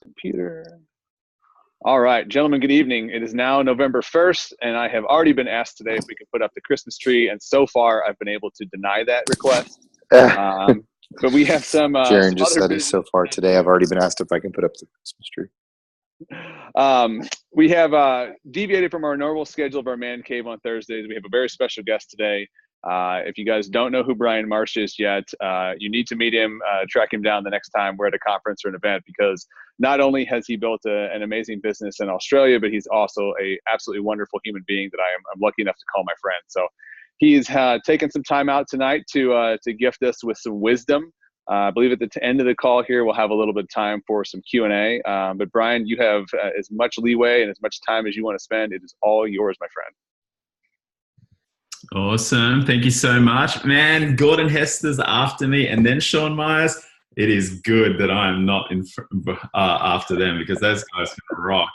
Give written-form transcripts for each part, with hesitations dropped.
Computer. All right, gentlemen, good evening. It is now November 1st, and I have already been asked today if we can put up the Christmas tree, and so far I've been able to deny that request. But we have some Jaron just other said it so far today. I've already been asked if I can put up the Christmas tree. We have deviated from our normal schedule of our man cave on Thursdays. We have a very special guest today. If you guys don't know who Bryan Marsh is yet, you need to meet him, track him down the next time we're at a conference or an event, because not only has he built an amazing business in Australia, but he's also a absolutely wonderful human being that I'm lucky enough to call my friend. So he's taken some time out tonight to gift us with some wisdom. I believe at the end of the call here, we'll have a little bit of time for some Q&A. But Bryan, you have as much leeway and as much time as you want to spend. It is all yours, my friend. Awesome. Thank you so much. Man, Gordon Hester's after me and then Sean Myers. It is good that I'm not after them, because those guys can rock.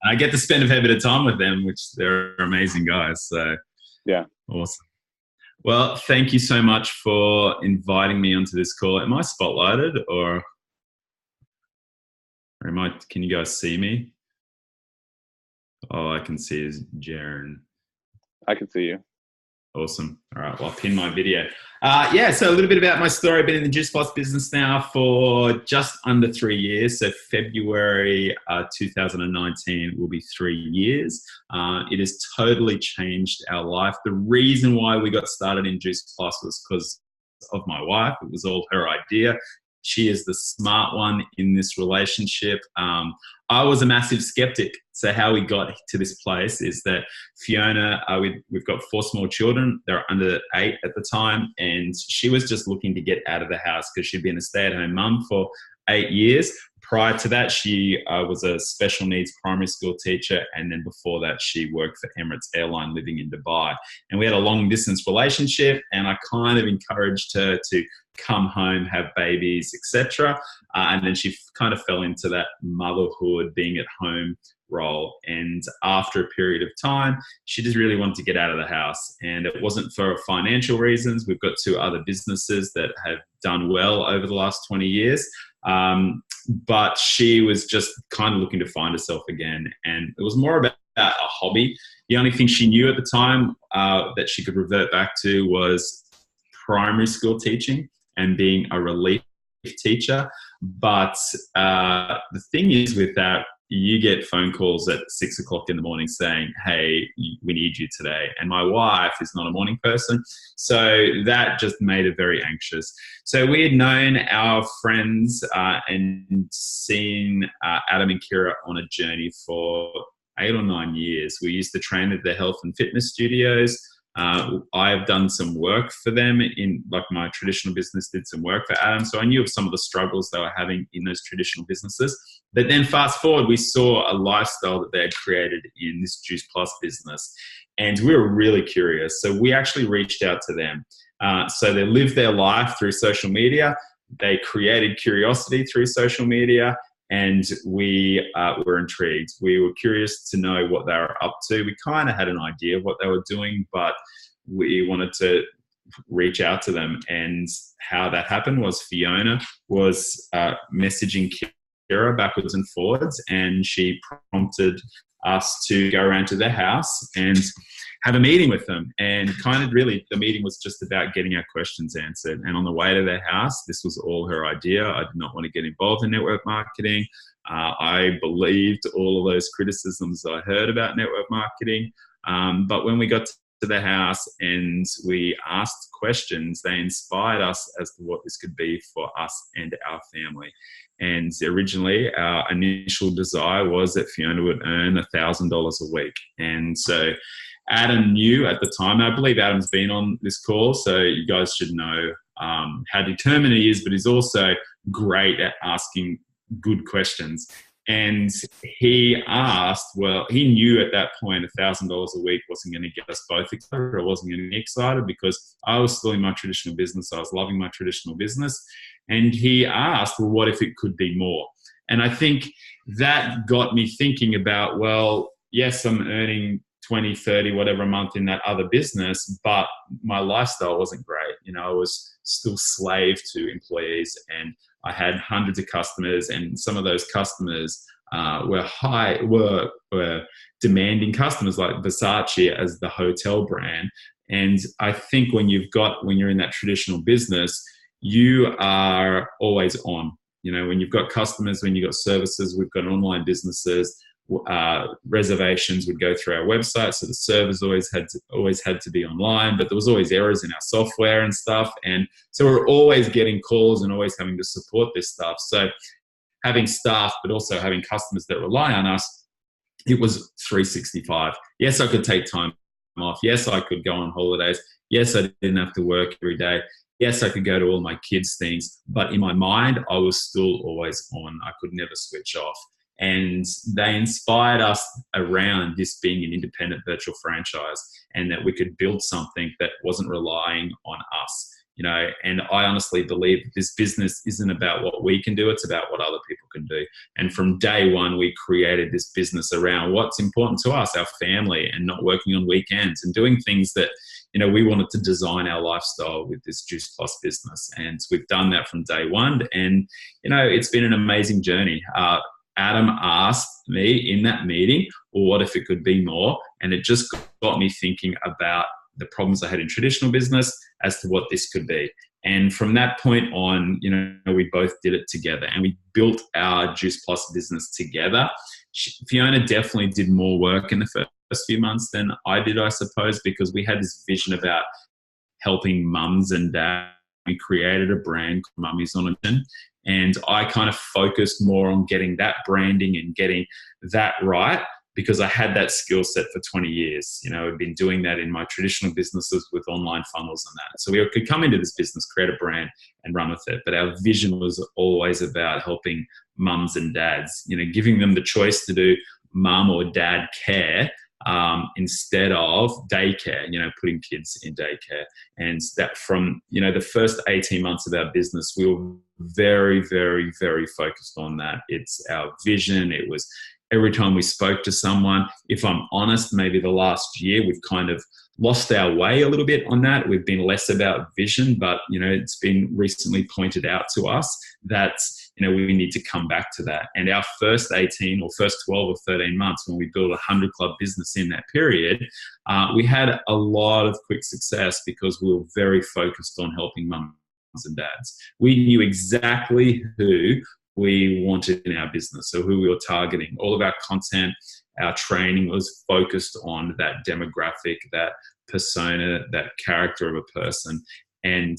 And I get to spend a fair bit of time with them, which they're amazing guys. So, yeah. Awesome. Well, thank you so much for inviting me onto this call. Am I spotlighted or can you guys see me? All I can see is Jaron. I can see you. Awesome. All right. Well, I'll pin my video. So a little bit about my story. I've been in the Juice Plus business now for just under 3 years. So February 2019 will be 3 years. It has totally changed our life. The reason why we got started in Juice Plus was because of my wife. It was all her idea. She is the smart one in this relationship. I was a massive skeptic. So how we got to this place is that Fiona, we've got 4 small children. They're under 8 at the time. And she was just looking to get out of the house because she'd been a stay-at-home mum for 8 years. Prior to that, she was a special needs primary school teacher. And then before that, she worked for Emirates Airline living in Dubai. And we had a long distance relationship, and I kind of encouraged her to come home, have babies, etc. And then she kind of fell into that motherhood, being at home role. And after a period of time, she just really wanted to get out of the house. And it wasn't for financial reasons. We've got 2 other businesses that have done well over the last 20 years. But she was just kind of looking to find herself again. And it was more about a hobby. The only thing she knew at the time that she could revert back to was primary school teaching and being a relief teacher. But the thing is with that, you get phone calls at 6 o'clock in the morning saying, hey, we need you today. And my wife is not a morning person. So that just made her very anxious. So we had known our friends and seen Adam and Kira on a journey for 8 or 9 years. We used to train at their health and fitness studios. I've done some work for them in, like, my traditional business did some work for Adam. So I knew of some of the struggles they were having in those traditional businesses. But then fast forward, we saw a lifestyle that they had created in this Juice Plus business. And we were really curious. So we actually reached out to them. So they lived their life through social media. They created curiosity through social media. And we were intrigued. We were curious to know what they were up to. We kind of had an idea of what they were doing, but we wanted to reach out to them. And how that happened was Fiona was messaging Kira backwards and forwards, and she prompted us to go around to their house and have a meeting with them. And kind of really the meeting was just about getting our questions answered. And on the way to their house, this was all her idea. I did not want to get involved in network marketing. I believed all of those criticisms I heard about network marketing. But when we got to the house and we asked questions, they inspired us as to what this could be for us and our family. And originally, our initial desire was that Fiona would earn $1,000 a week. And so Adam knew at the time, and I believe Adam's been on this call, so you guys should know how determined he is, but he's also great at asking good questions. And he asked, well, he knew at that point $1,000 a week wasn't going to get us both excited. I wasn't going to be excited because I was still in my traditional business. I was loving my traditional business. And he asked, well, what if it could be more? And I think that got me thinking about, well, yes, I'm earning 20, 30, whatever a month in that other business, but my lifestyle wasn't great. You know, I was still slave to employees, and I had hundreds of customers, and some of those customers were demanding customers, like Versace as the hotel brand. And I think when you're in that traditional business, you are always on. When you've got customers, when you've got services, we've got online businesses, reservations would go through our website, so the servers always had to be online, but there was always errors in our software and stuff, and so we're always getting calls and always having to support this stuff. So having staff, but also having customers that rely on us, it was 365. Yes, I could take time off. Yes, I could go on holidays. Yes, I didn't have to work every day. Yes, I could go to all my kids' things, but in my mind, I was still always on. I could never switch off. And they inspired us around this being an independent virtual franchise, and that we could build something that wasn't relying on us. And I honestly believe that this business isn't about what we can do, it's about what other people can do. And from day one, we created this business around what's important to us, our family, and not working on weekends and doing things that, we wanted to design our lifestyle with this Juice Plus business. And we've done that from day one. And, it's been an amazing journey. Adam asked me in that meeting, well, what if it could be more? And it just got me thinking about the problems I had in traditional business as to what this could be. And from that point on, we both did it together, and we built our Juice Plus business together. Fiona definitely did more work in the first few months than I did, I suppose, because we had this vision about helping mums and dads. We created a brand called Mummies on a Mission, and I kind of focused more on getting that branding and getting that right, because I had that skill set for 20 years. I've been doing that in my traditional businesses with online funnels and that. So we could come into this business, create a brand and run with it. But our vision was always about helping mums and dads, giving them the choice to do mum or dad care instead of daycare, putting kids in daycare. And that from, the first 18 months of our business, we were very, very, very focused on that. It's our vision. It was every time we spoke to someone. If I'm honest, maybe the last year we've kind of lost our way a little bit on that. We've been less about vision, but it's been recently pointed out to us that we need to come back to that. And our first 18 or first 12 or 13 months, when we built a 100 club business in that period, we had a lot of quick success because we were very focused on helping mums and dads. We knew exactly who we wanted in our business, so who we were targeting. All of our content, our training was focused on that demographic, that persona, that character of a person. And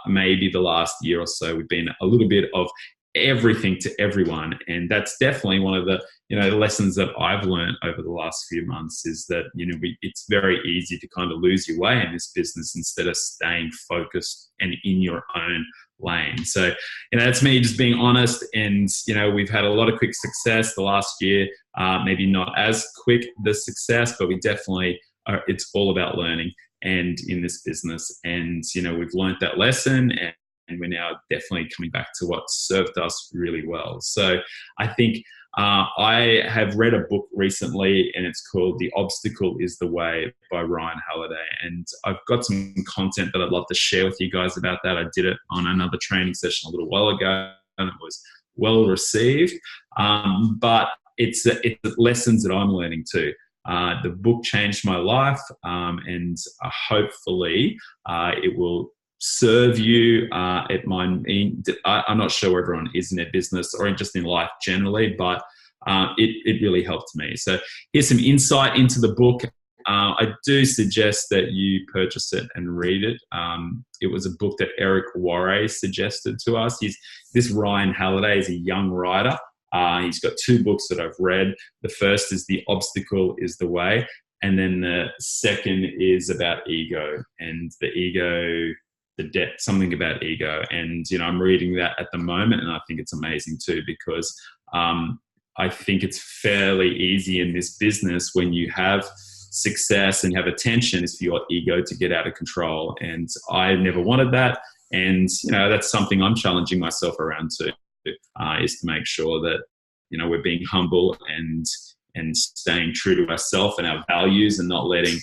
maybe the last year or so, we've been a little bit of everything to everyone. And that's definitely one of the, lessons that I've learned over the last few months is that, it's very easy to kind of lose your way in this business instead of staying focused and in your own lane. So, that's me just being honest. And, we've had a lot of quick success the last year, maybe not as quick the success, but we definitely are, it's all about learning and in this business. And, we've learned that lesson, and we're now definitely coming back to what served us really well. So I think I have read a book recently, and it's called The Obstacle is the Way by Ryan Halliday. And I've got some content that I'd love to share with you guys about that. I did it on another training session a little while ago, and it was well received. But it's lessons that I'm learning too. The book changed my life, and hopefully it will serve you. I'm not sure where everyone is in their business or just in life generally, but it really helped me. So here's some insight into the book. I do suggest that you purchase it and read it. It was a book that Eric Warre suggested to us. This Ryan Halliday is a young writer. He's got 2 books that I've read. The first is The Obstacle is the Way, and then the second is about ego and something about ego. And, I'm reading that at the moment, and I think it's amazing too, because I think it's fairly easy in this business when you have success and have attention is for your ego to get out of control. And I never wanted that. And, that's something I'm challenging myself around too, is to make sure that, we're being humble and staying true to ourselves and our values, and not letting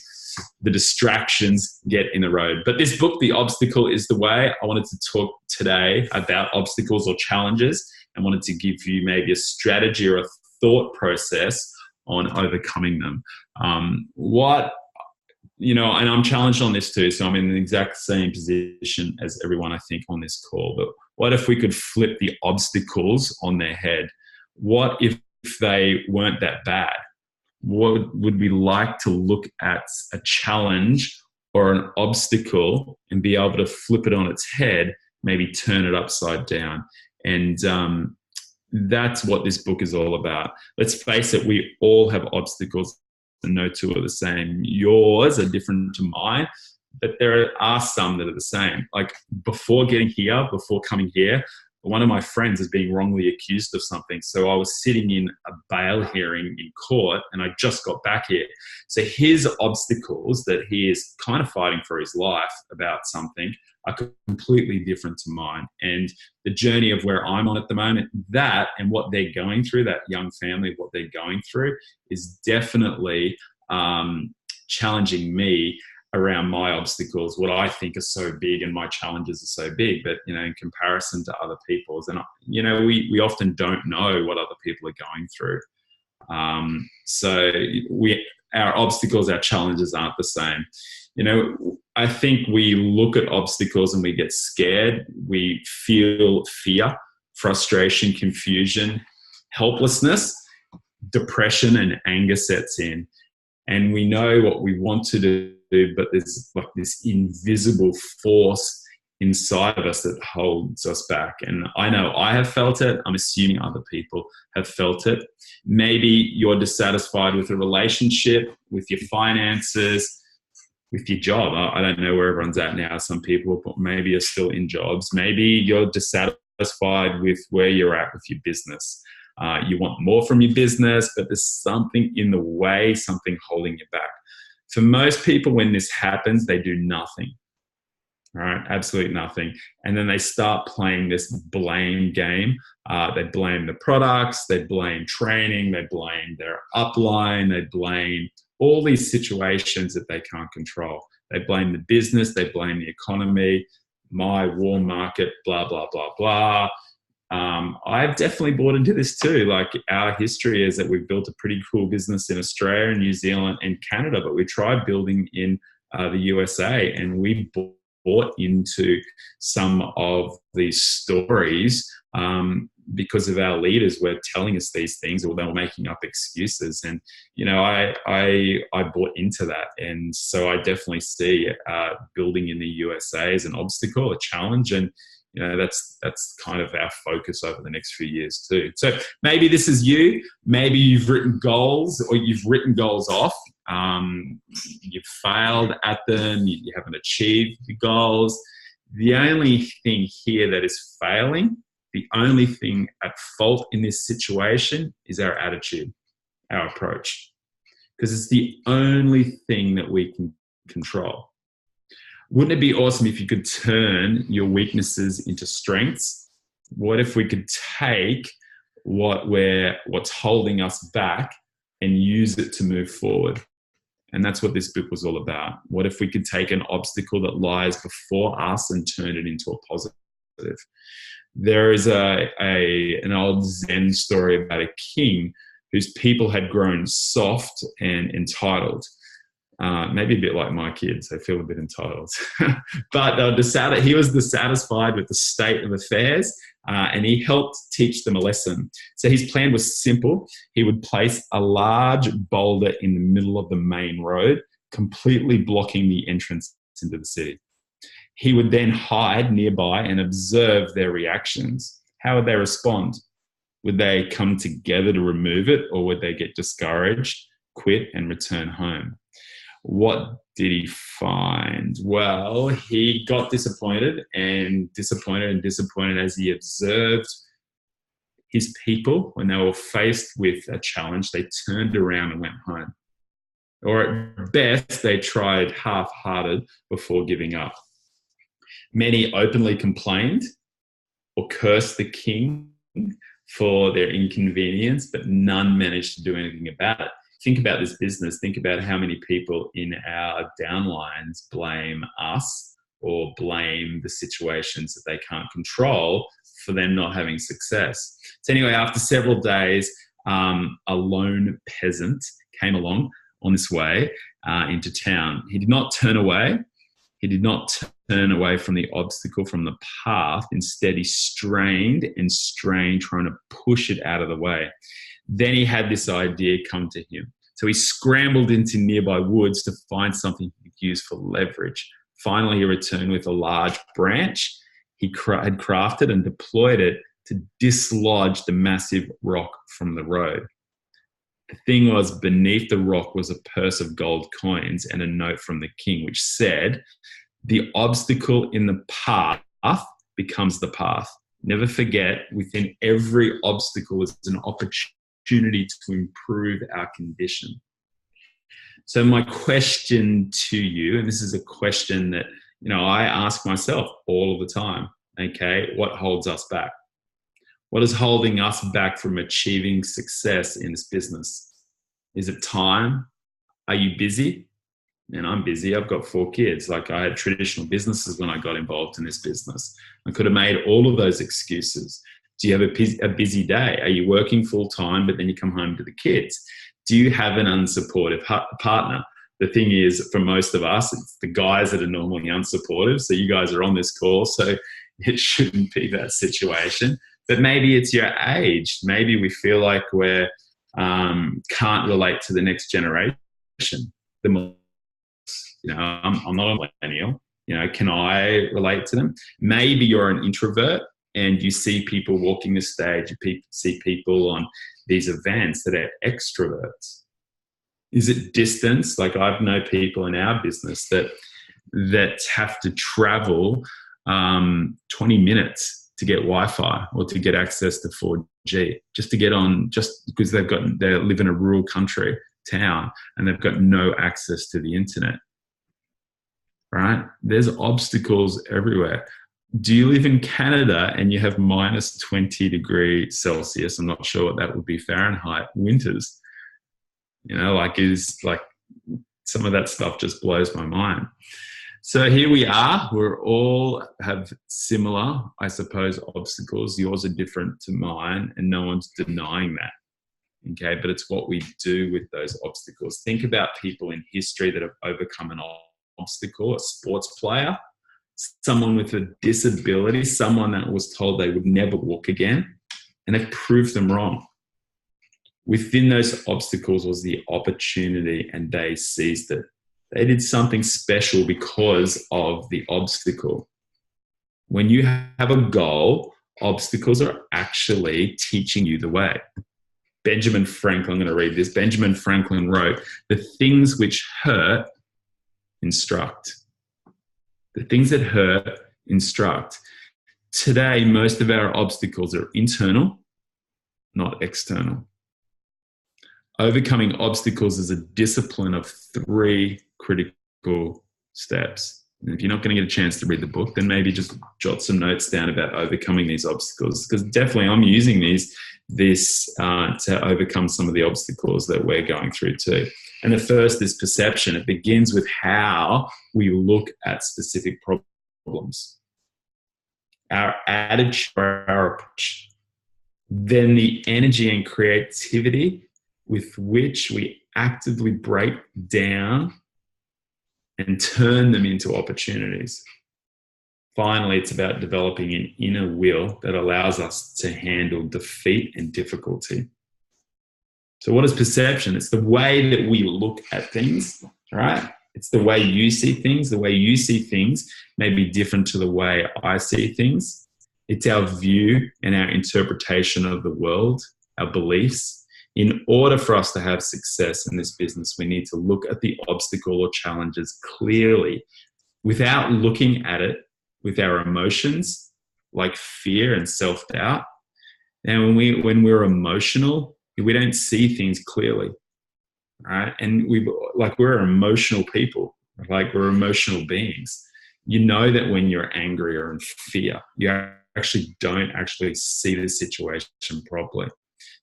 the distractions get in the road. But this book, The Obstacle is the Way, I wanted to talk today about obstacles or challenges, and wanted to give you maybe a strategy or a thought process on overcoming them. And I'm challenged on this too, so I'm in the exact same position as everyone, I think, on this call. But what if we could flip the obstacles on their head? What if they weren't that bad? What would we like to look at a challenge or an obstacle and be able to flip it on its head, maybe turn it upside down? And that's what this book is all about. Let's face it, we all have obstacles, and no two are the same. Yours are different to mine, but there are some that are the same. Like before coming here, one of my friends is being wrongly accused of something. So I was sitting in a bail hearing in court, and I just got back here. So his obstacles that he is kind of fighting for his life about something are completely different to mine. And the journey of where I'm on at the moment, that and what they're going through, that young family, what they're going through, is definitely challenging me around my obstacles, what I think are so big, and my challenges are so big, but in comparison to other people's, and we often don't know what other people are going through. So our obstacles, our challenges aren't the same. I think we look at obstacles and we get scared. We feel fear, frustration, confusion, helplessness, depression, and anger sets in. And we know what we want to do, but there's like this invisible force inside of us that holds us back. And I know I have felt it. I'm assuming other people have felt it. Maybe you're dissatisfied with a relationship, with your finances, with your job. I don't know where everyone's at now. Some people maybe are still in jobs. Maybe you're dissatisfied with where you're at with your business. You want more from your business, but there's something in the way, something holding you back. For most people, when this happens, they do nothing. All right, absolutely nothing. And then they start playing this blame game. They blame the products, they blame training, they blame their upline, they blame all these situations that they can't control. They blame the business, they blame the economy, my war market, blah, blah, blah, blah. I've definitely bought into this too. Like our history is that we've built a pretty cool business in Australia, New Zealand, and Canada, but we tried building in the USA, and we bought into some of these stories because of our leaders were telling us these things, or they were making up excuses. And I bought into that, and so I definitely see building in the USA as an obstacle, a challenge, and that's kind of our focus over the next few years too. So maybe this is you. Maybe you've written goals, or you've written goals off. You've failed at them. You haven't achieved the goals. The only thing here that is failing, the only thing at fault in this situation, is our attitude, our approach, because it's the only thing that we can control. Wouldn't it be awesome if you could turn your weaknesses into strengths? What if we could take what's holding us back and use it to move forward? And that's what this book was all about. What if we could take an obstacle that lies before us and turn it into a positive? There is an old Zen story about a king whose people had grown soft and entitled. Maybe a bit like my kids, they feel a bit entitled. But he was dissatisfied with the state of affairs, and he helped teach them a lesson. So his plan was simple. He would place a large boulder in the middle of the main road, completely blocking the entrance into the city. He would then hide nearby and observe their reactions. How would they respond? Would they come together to remove it, or would they get discouraged, quit, and return home? What did he find? Well, he got disappointed as he observed his people. When they were faced with a challenge, they turned around and went home. Or at best, they tried half-hearted before giving up. Many openly complained or cursed the king for their inconvenience, but none managed to do anything about it. think about this business, think about how many people in our downlines blame us or blame the situations that they can't control for them not having success. So anyway, after several days, a lone peasant came along on this way into town. He did not turn away. He did not turn away from the obstacle, from the path. Instead, he strained and strained, trying to push it out of the way. Then he had this idea come to him. So he scrambled into nearby woods to find something he could use for leverage. Finally, he returned with a large branch he had crafted and deployed it to dislodge the massive rock from the road. The thing was, beneath the rock was a purse of gold coins and a note from the king, which said, "The obstacle in the path becomes the path. Never forget, within every obstacle is an opportunity to improve our condition." So my question to you, and this is a question that, I ask myself all of the time, okay, what holds us back? What is holding us back from achieving success in this business? Is it time? Are you busy? And I'm busy. I've got 4 kids. Like, I had traditional businesses when I got involved in this business. I could have made all of those excuses. Do you have a busy day? Are you working full time, but then you come home to the kids? Do you have an unsupportive partner? The thing is, for most of us, it's the guys that are normally unsupportive. So you guys are on this call, so it shouldn't be that situation. But maybe it's your age. Maybe we feel like we can't relate to the next generation. I'm not a millennial. Can I relate to them? Maybe you're an introvert and you see people walking the stage. You see people on these events that are extroverts. Is it distance? Like, I've known people in our business that have to travel 20 minutes to get Wi-Fi or to get access to 4G, just to get on, just because they live in a rural country town and they've got no access to the internet, right? There's obstacles everywhere. Do you live in Canada and you have minus 20 degrees Celsius? I'm not sure what that would be Fahrenheit winters. Some of that stuff just blows my mind. So here we are. We're all have similar, I suppose, obstacles. Yours are different to mine, and no one's denying that. Okay, but it's what we do with those obstacles. Think about people in history that have overcome an obstacle: a sports player, someone with a disability, someone that was told they would never walk again, and they proved them wrong. Within those obstacles was the opportunity, and they seized it. They did something special because of the obstacle. When you have a goal, obstacles are actually teaching you the way. Benjamin Franklin, I'm going to read this. Benjamin Franklin wrote, "The things which hurt instruct." The things that hurt instruct. Today, most of our obstacles are internal, not external. Overcoming obstacles is a discipline of 3 critical steps. And if you're not going to get a chance to read the book, then maybe just jot some notes down about overcoming these obstacles, because definitely I'm using this to overcome some of the obstacles that we're going through too. And the first is perception. It begins with how we look at specific problems, our attitude, our approach, then the energy and creativity with which we actively break down and turn them into opportunities. Finally, it's about developing an inner will that allows us to handle defeat and difficulty. So what is perception? It's the way that we look at things, right? It's the way you see things. The way you see things may be different to the way I see things. It's our view and our interpretation of the world, our beliefs. In order for us to have success in this business, we need to look at the obstacle or challenges clearly without looking at it with our emotions, like fear and self-doubt. And when we're emotional, we don't see things clearly, right? And we're emotional people, like we're emotional beings. You know that when you're angry or in fear, you actually don't see the situation properly.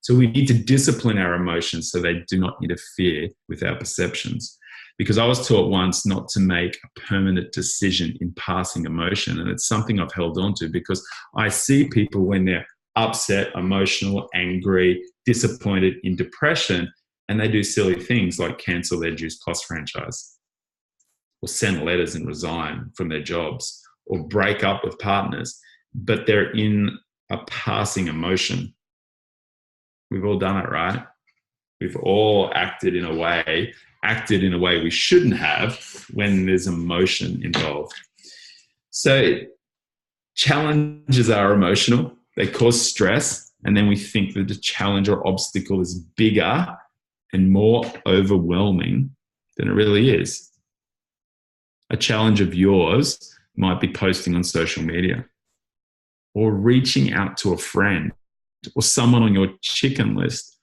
So we need to discipline our emotions so they do not interfere with our perceptions. Because I was taught once not to make a permanent decision in passing emotion. And it's something I've held on to because I see people when they're upset, emotional, angry, disappointed, in depression, and they do silly things like cancel their Juice Plus franchise or send letters and resign from their jobs or break up with partners, but they're in a passing emotion. We've all done it, right? We've all acted in a way we shouldn't have when there's emotion involved. So challenges are emotional. They cause stress. And then we think that the challenge or obstacle is bigger and more overwhelming than it really is. A challenge of yours might be posting on social media or reaching out to a friend or someone on your chicken list,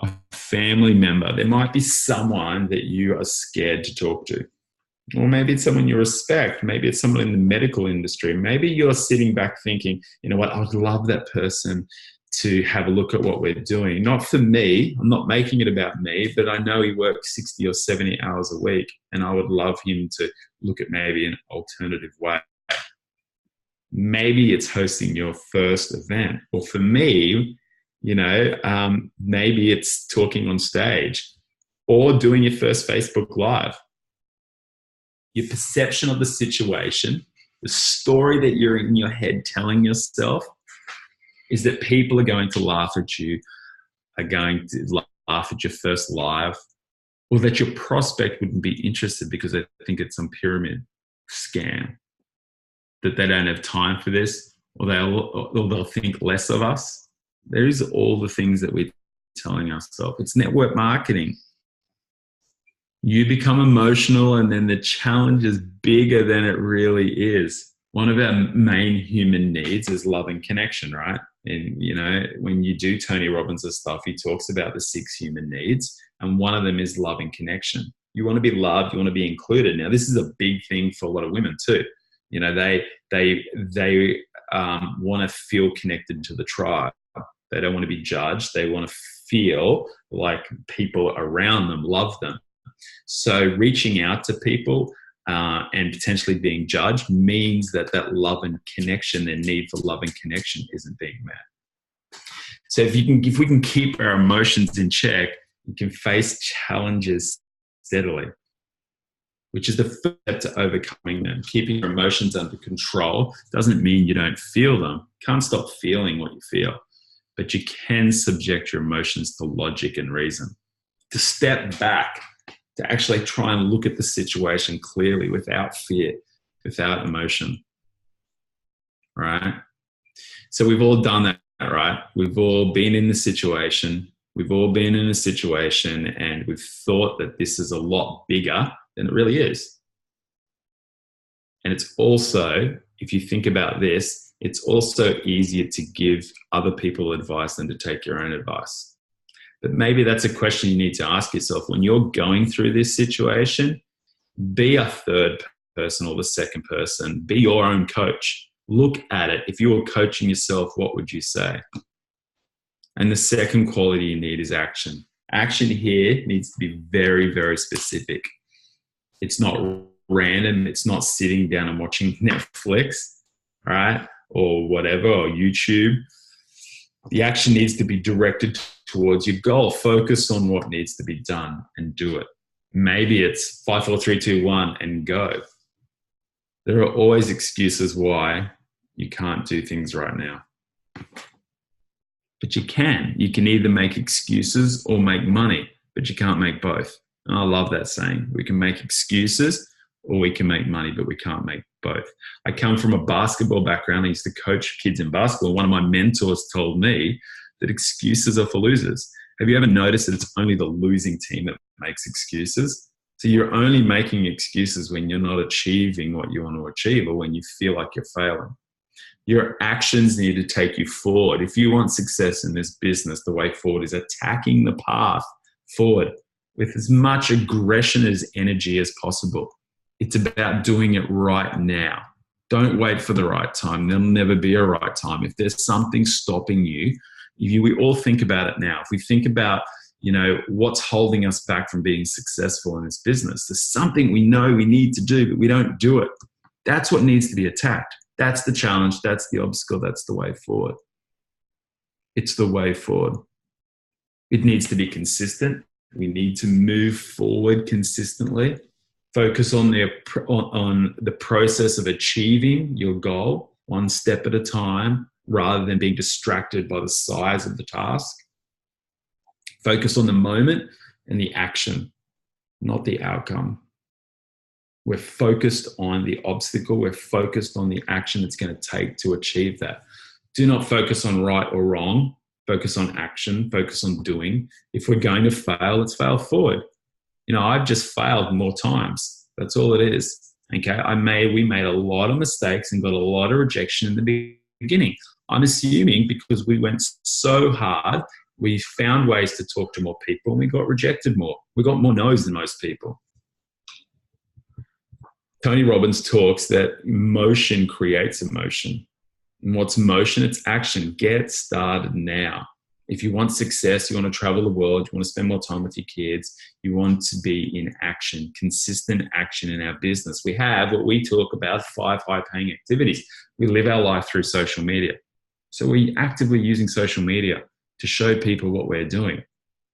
a family member. There might be someone that you are scared to talk to. Or maybe it's someone you respect. Maybe it's someone in the medical industry. Maybe you're sitting back thinking, you know what, I would love that person to have a look at what we're doing. Not for me. I'm not making it about me, but I know he works 60 or 70 hours a week, and I would love him to look at maybe an alternative way. Maybe it's hosting your first event. Or for me, maybe it's talking on stage or doing your first Facebook Live. Your perception of the situation, the story that you're in your head telling yourself is that people are going to laugh at you, are going to laugh at your first live, or that your prospect wouldn't be interested because they think it's some pyramid scam, that they don't have time for this, or they'll think less of us. There is all the things that we're telling ourselves. It's network marketing. You become emotional and then the challenge is bigger than it really is. One of our main human needs is love and connection, right? And, when you do Tony Robbins' stuff, he talks about the 6 human needs, and one of them is love and connection. You want to be loved, you want to be included. Now, this is a big thing for a lot of women too. They want to feel connected to the tribe. They don't want to be judged. They want to feel like people around them love them. So reaching out to people and potentially being judged means that love and connection, their need for love and connection, isn't being met. So if we can keep our emotions in check, we can face challenges steadily, which is the first step to overcoming them. Keeping your emotions under control doesn't mean you don't feel them. You can't stop feeling what you feel, but you can subject your emotions to logic and reason, to step back, to actually try and look at the situation clearly without fear, without emotion, right? So we've all done that, right? We've all been in the situation. We've all been in a situation and we've thought that this is a lot bigger than it really is. And it's also, if you think about this, it's also easier to give other people advice than to take your own advice. But maybe that's a question you need to ask yourself. When you're going through this situation, be a third person or the second person. Be your own coach. Look at it. If you were coaching yourself, what would you say? And the second quality you need is action. Action here needs to be very, very specific. It's not random. It's not sitting down and watching Netflix, right? Or whatever, or YouTube. The action needs to be directed towards your goal. Focus on what needs to be done and do it. Maybe it's 5, 4, 3, 2, 1 and go. There are always excuses why you can't do things right now. But you can. You can either make excuses or make money, but you can't make both. And I love that saying. We can make excuses or we can make money, but we can't make both. I come from a basketball background. I used to coach kids in basketball. One of my mentors told me that excuses are for losers. Have you ever noticed that it's only the losing team that makes excuses? So you're only making excuses when you're not achieving what you want to achieve or when you feel like you're failing. Your actions need to take you forward. If you want success in this business, the way forward is attacking the path forward with as much aggression as energy as possible. It's about doing it right now. Don't wait for the right time. There'll never be a right time. If there's something stopping you We all think about it now. If we think about, what's holding us back from being successful in this business, there's something we know we need to do, but we don't do it. That's what needs to be attacked. That's the challenge. That's the obstacle. That's the way forward. It's the way forward. It needs to be consistent. We need to move forward consistently. Focus on the process of achieving your goal one step at a time, rather than being distracted by the size of the task. Focus on the moment and the action, not the outcome. We're focused on the obstacle. We're focused on the action it's going to take to achieve that. Do not focus on right or wrong. Focus on action. Focus on doing. If we're going to fail, let's fail forward. I've just failed more times. That's all it is. Okay. We made a lot of mistakes and got a lot of rejection in the beginning. I'm assuming because we went so hard, we found ways to talk to more people and we got rejected more. We got more no's than most people. Tony Robbins talks that motion creates emotion. And what's motion? It's action. Get started now. If you want success, you want to travel the world, you want to spend more time with your kids, you want to be in action, consistent action in our business. We have what we talk about, 5 high-paying activities. We live our life through social media. So we're actively using social media to show people what we're doing.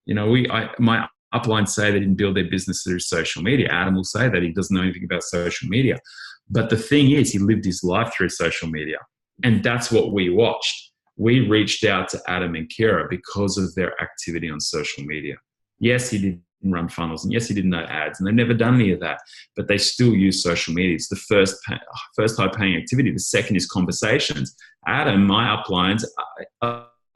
My uplines say they didn't build their business through social media. Adam will say that he doesn't know anything about social media. But the thing is, he lived his life through social media. And that's what we watched. We reached out to Adam and Kira because of their activity on social media. Yes, he didn't run funnels, and yes, he didn't know ads, and they've never done any of that, but they still use social media. It's the first high-paying activity. The second is conversations. Adam, my uplines,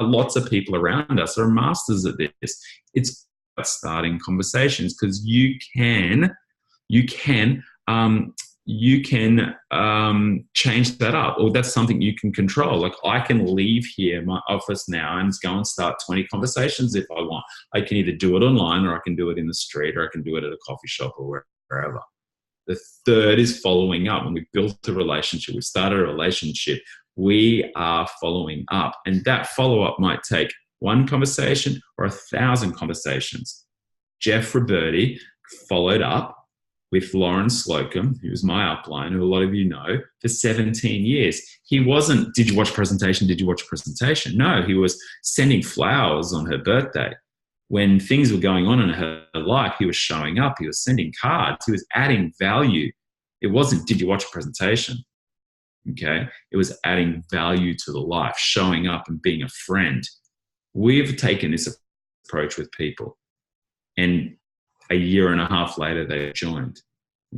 lots of people around us are masters at this. It's about starting conversations, because you can change that up, or that's something you can control. Like, I can leave here, my office now, and go and start 20 conversations if I want. I can either do it online, or I can do it in the street, or I can do it at a coffee shop, or wherever. The third is following up. When we've built a relationship, we've started a relationship, we are following up. And that follow-up might take one conversation or 1,000 conversations. Jeff Roberti followed up with Lauren Slocum, who was my upline, who a lot of you know, for 17 years. He wasn't, did you watch a presentation? Did you watch a presentation? No, he was sending flowers on her birthday. When things were going on in her life, he was showing up, he was sending cards, he was adding value. It wasn't, did you watch a presentation? Okay, it was adding value to the life, showing up and being a friend. We've taken this approach with people, and a year and a half later, they joined.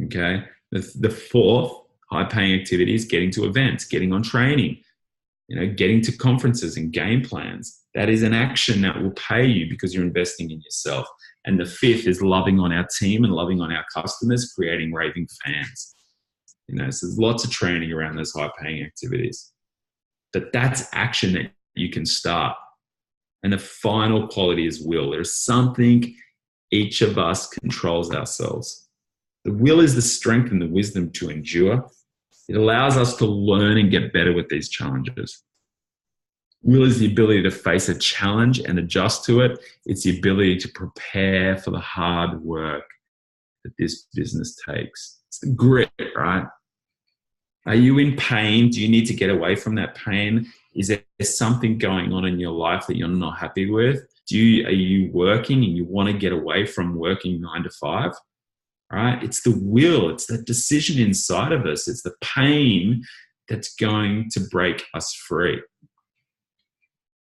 Okay. The fourth high-paying activity is getting to events, getting on training, getting to conferences and game plans. That is an action that will pay you because you're investing in yourself. And the fifth is loving on our team and loving on our customers, creating raving fans. So there's lots of training around those high-paying activities. But that's action that you can start. And the final quality is will. There's something each of us controls ourselves. The will is the strength and the wisdom to endure. It allows us to learn and get better with these challenges. Will is the ability to face a challenge and adjust to it. It's the ability to prepare for the hard work that this business takes. It's the grit, right? Are you in pain? Do you need to get away from that pain? Is there something going on in your life that you're not happy with? Are you working and you want to get away from working 9 to 5? Right? It's the will. It's that decision inside of us. It's the pain that's going to break us free.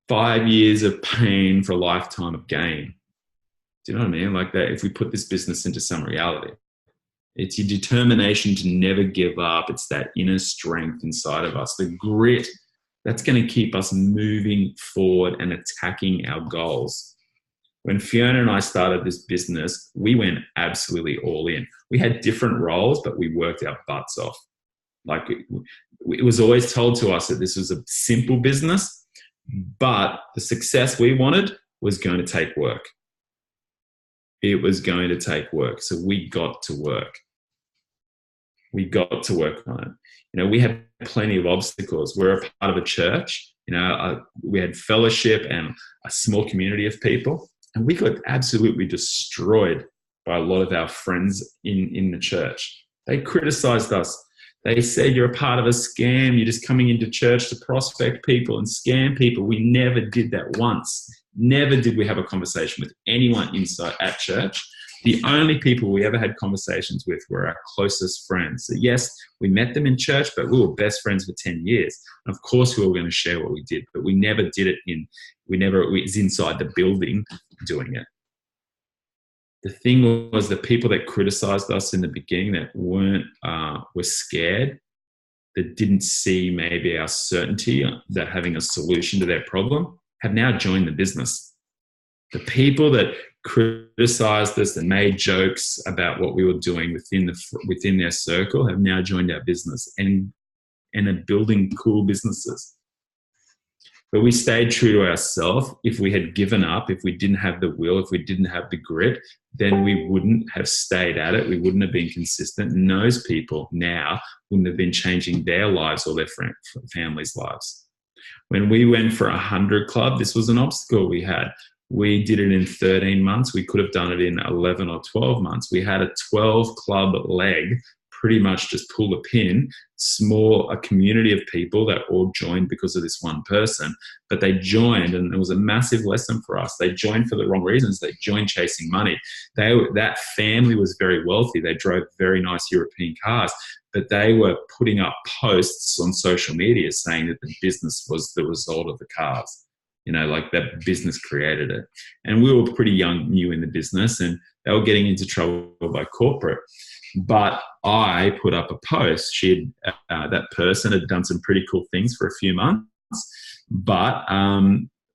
5 years of pain for a lifetime of gain. Do you know what I mean? Like that, if we put this business into some reality, it's your determination to never give up. It's that inner strength inside of us, the grit that's going to keep us moving forward and attacking our goals. When Fiona and I started this business, we went absolutely all in. We had different roles, but we worked our butts off. Like it was always told to us that this was a simple business, but the success we wanted was going to take work. It was going to take work. So we got to work. We got to work on it. We had plenty of obstacles. We're a part of a church, We had fellowship and a small community of people, and we got absolutely destroyed by a lot of our friends in the church. They criticized us. They said, you're a part of a scam. You're just coming into church to prospect people and scam people. We never did that once. Never did we have a conversation with anyone inside at church. The only people we ever had conversations with were our closest friends. So yes, we met them in church, but we were best friends for 10 years. And of course, we were going to share what we did, but we never did it it was inside the building doing it. The thing was, the people that criticized us in the beginning that were scared, that didn't see maybe our certainty that having a solution to their problem, have now joined the business. The people that criticized us and made jokes about what we were doing within their circle have now joined our business and are building cool businesses. But we stayed true to ourselves. If we had given up, if we didn't have the will, if we didn't have the grit, then we wouldn't have stayed at it. We wouldn't have been consistent. And those people now wouldn't have been changing their lives or their families' lives. When we went for 100 Club, this was an obstacle we had. We did it in 13 months. We could have done it in 11 or 12 months. We had a 12 club leg, pretty much just pull a pin, a community of people that all joined because of this one person. But they joined, and it was a massive lesson for us. They joined for the wrong reasons. They joined chasing money. That family was very wealthy. They drove very nice European cars, but they were putting up posts on social media saying that the business was the result of the cars. Like that business created it. And we were pretty new in the business, and they were getting into trouble by corporate. But I put up a post. That person had done some pretty cool things for a few months, but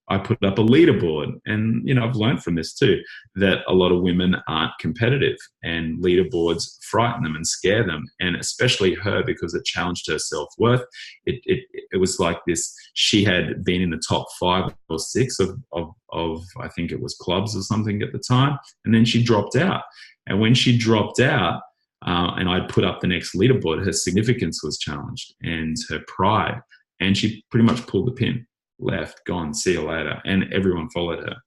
I put up a leaderboard. And, I've learned from this too, that a lot of women aren't competitive, and leaderboards frighten them and scare them. And especially her, because it challenged her self-worth. It was like this. She had been in the top 5 or 6 of I think it was clubs or something at the time. And then she dropped out. And when she dropped out, and I'd put up the next leaderboard, her significance was challenged and her pride. And she pretty much pulled the pin, left, gone, see you later. And everyone followed her.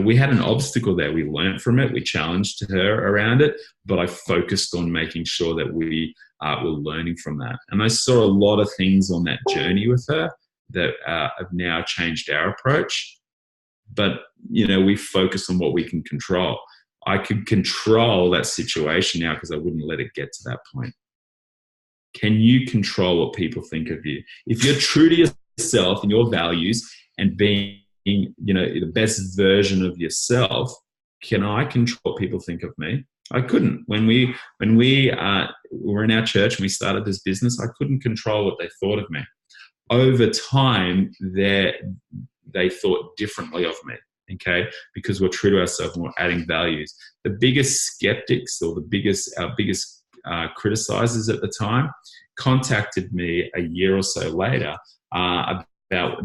We had an obstacle there. We learned from it. We challenged her around it, but I focused on making sure that we were learning from that. And I saw a lot of things on that journey with her that have now changed our approach. But, we focus on what we can control. I could control that situation now because I wouldn't let it get to that point. Can you control what people think of you? If you're true to yourself and your values and being, the best version of yourself, can I control what people think of me? I couldn't. When we were in our church and we started this business, I couldn't control what they thought of me. Over time, they thought differently of me. Okay, because we're true to ourselves and we're adding values. The biggest skeptics or our biggest criticizers at the time contacted me a year or so later about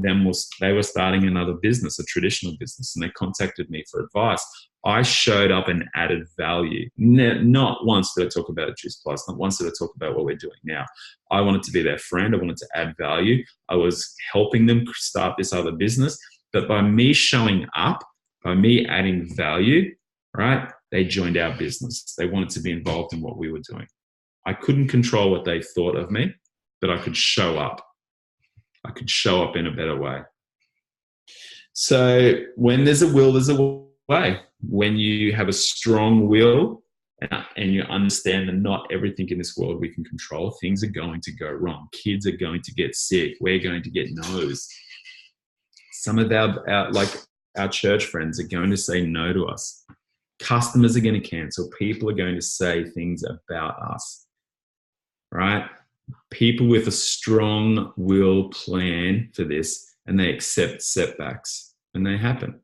them. They were starting another business, a traditional business, and they contacted me for advice. I showed up and added value. Not once did I talk about Juice Plus, not once did I talk about what we're doing now. I wanted to be their friend. I wanted to add value. I was helping them start this other business. But by me showing up, by me adding value, right, they joined our business. They wanted to be involved in what we were doing. I couldn't control what they thought of me, but I could show up. I could show up in a better way. So when there's a will, there's a way. When you have a strong will and you understand that not everything in this world we can control, things are going to go wrong. Kids are going to get sick. We're going to get no's. Some of our church friends are going to say no to us. Customers are going to cancel. People are going to say things about us, right? People with a strong will plan for this, and they accept setbacks, and they happen.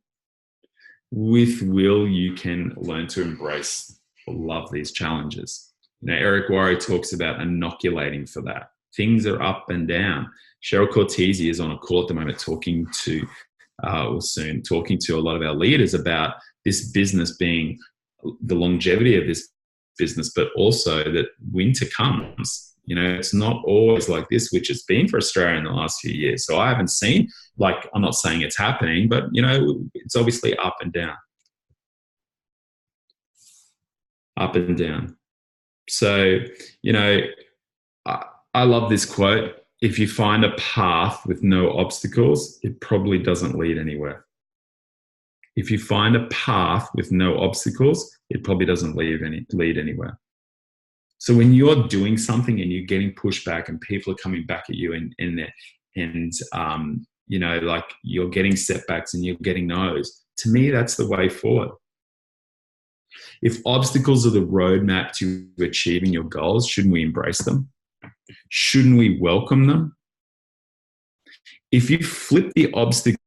With will, you can learn to embrace or love these challenges. Eric Worre talks about inoculating for that. Things are up and down. Cheryl Cortese is on a call at the moment talking to a lot of our leaders about this business being the longevity of this business, but also that winter comes. You know, it's not always like this, which it's been for Australia in the last few years. So I haven't seen, like, I'm not saying it's happening, but, you know, it's obviously up and down. Up and down. So, you know, I love this quote. If you find a path with no obstacles, it probably doesn't lead anywhere. If you find a path with no obstacles, it probably doesn't lead anywhere. So when you're doing something and you're getting pushback and people are coming back at you and you know, like, you're getting setbacks and you're getting no's, to me, that's the way forward. If obstacles are the roadmap to achieving your goals, shouldn't we embrace them? Shouldn't we welcome them? If you flip the obstacle,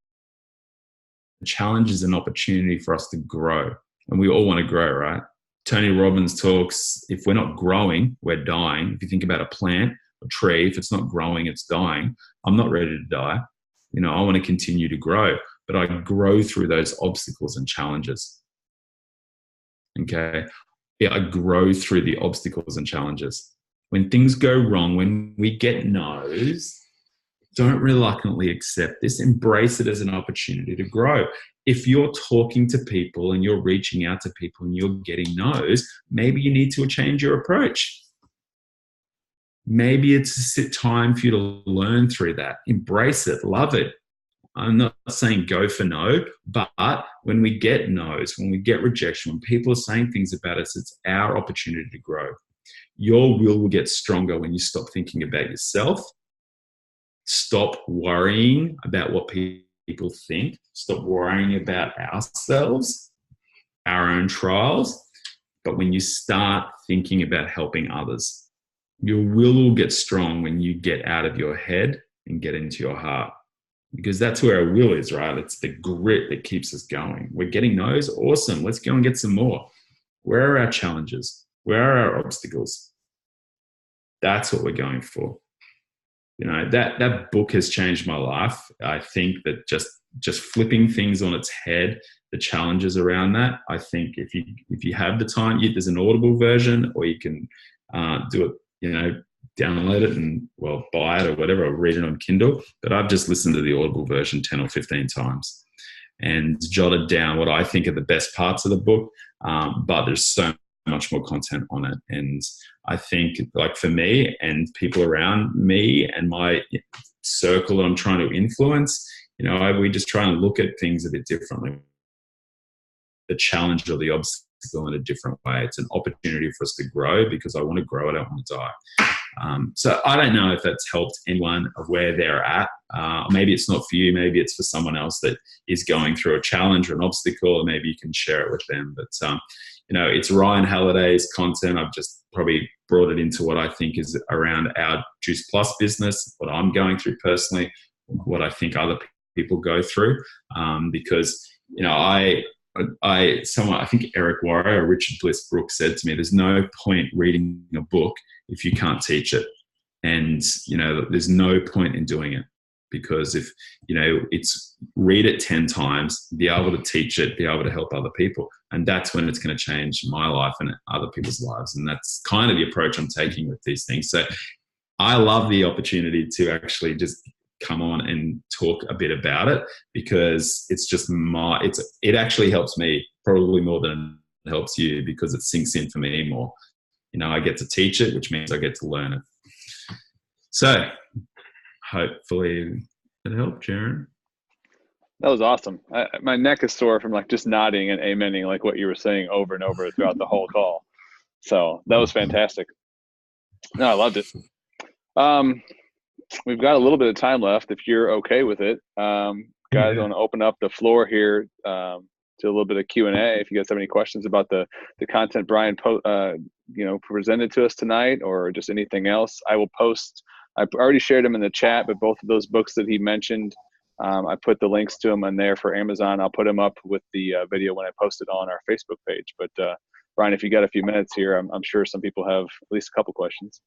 the challenge is an opportunity for us to grow. And we all want to grow, right? Tony Robbins talks, if we're not growing, we're dying. If you think about a plant, a tree, if it's not growing, it's dying. I'm not ready to die. You know, I want to continue to grow, but I grow through those obstacles and challenges. Okay. Yeah, I grow through the obstacles and challenges. When things go wrong, when we get no's, don't reluctantly accept this. Embrace it as an opportunity to grow. If you're talking to people and you're reaching out to people and you're getting no's, maybe you need to change your approach. Maybe it's time for you to learn through that. Embrace it. Love it. I'm not saying go for no, but when we get no's, when we get rejection, when people are saying things about us, it's our opportunity to grow. Your will get stronger when you stop thinking about yourself. Stop worrying about what people think. Stop worrying about ourselves, our own trials. But when you start thinking about helping others, your will get strong when you get out of your head and get into your heart. Because that's where our will is, right? It's the grit that keeps us going. We're getting those. Awesome. Let's go and get some more. Where are our challenges? Where are our obstacles? That's what we're going for. You know, that book has changed my life. I think that just flipping things on its head, the challenges around that, I think if you have the time, there's an Audible version, or you can do it, you know, download it and, well, buy it or whatever, or read it on Kindle. But I've just listened to the Audible version 10 or 15 times and jotted down what I think are the best parts of the book. But there's so much more content on it. And I think, like, for me and people around me and my circle that I'm trying to influence, you know, we just try and look at things a bit differently. The challenge or the obstacle in a different way. It's an opportunity for us to grow, because I want to grow. I don't want to die. So I don't know if that's helped anyone of where they're at. Maybe it's not for you. Maybe it's for someone else that is going through a challenge or an obstacle, and maybe you can share it with them. But, you know, it's Ryan Halliday's content. I've just probably brought it into what I think is around our Juice Plus business, what I'm going through personally, what I think other people go through. Because, you know, I think Eric Warrior or Richard Bliss Brooks said to me, there's no point reading a book if you can't teach it. And, you know, there's no point in doing it, because if, you know, it's read it 10 times, be able to teach it, be able to help other people. And that's when it's going to change my life and other people's lives. And that's kind of the approach I'm taking with these things. So I love the opportunity to actually just come on and talk a bit about it, because it's just it actually helps me probably more than it helps you, because it sinks in for me more. You know, I get to teach it, which means I get to learn it. So hopefully it helped, Jaron. That was awesome. My neck is sore from, like, just nodding and amening, like, what you were saying over and over throughout the whole call. So that was fantastic. No, I loved it. We've got a little bit of time left, if you're okay with it. Guys, I want to open up the floor here to a little bit of Q&A. If you guys have any questions about the content Bryan presented to us tonight, or just anything else, I will post. I've already shared them in the chat, but both of those books that he mentioned, I put the links to them in there for Amazon. I'll put them up with the video when I post it on our Facebook page. But Bryan, if you got a few minutes here, I'm sure some people have at least a couple questions.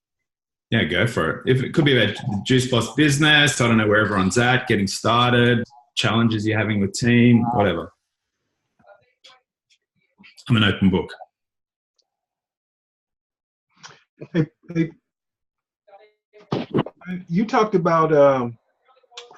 Yeah, go for it. If it could be about the Juice Plus business, I don't know where everyone's at, getting started, challenges you're having with team, whatever. I'm an open book. Hey, You talked about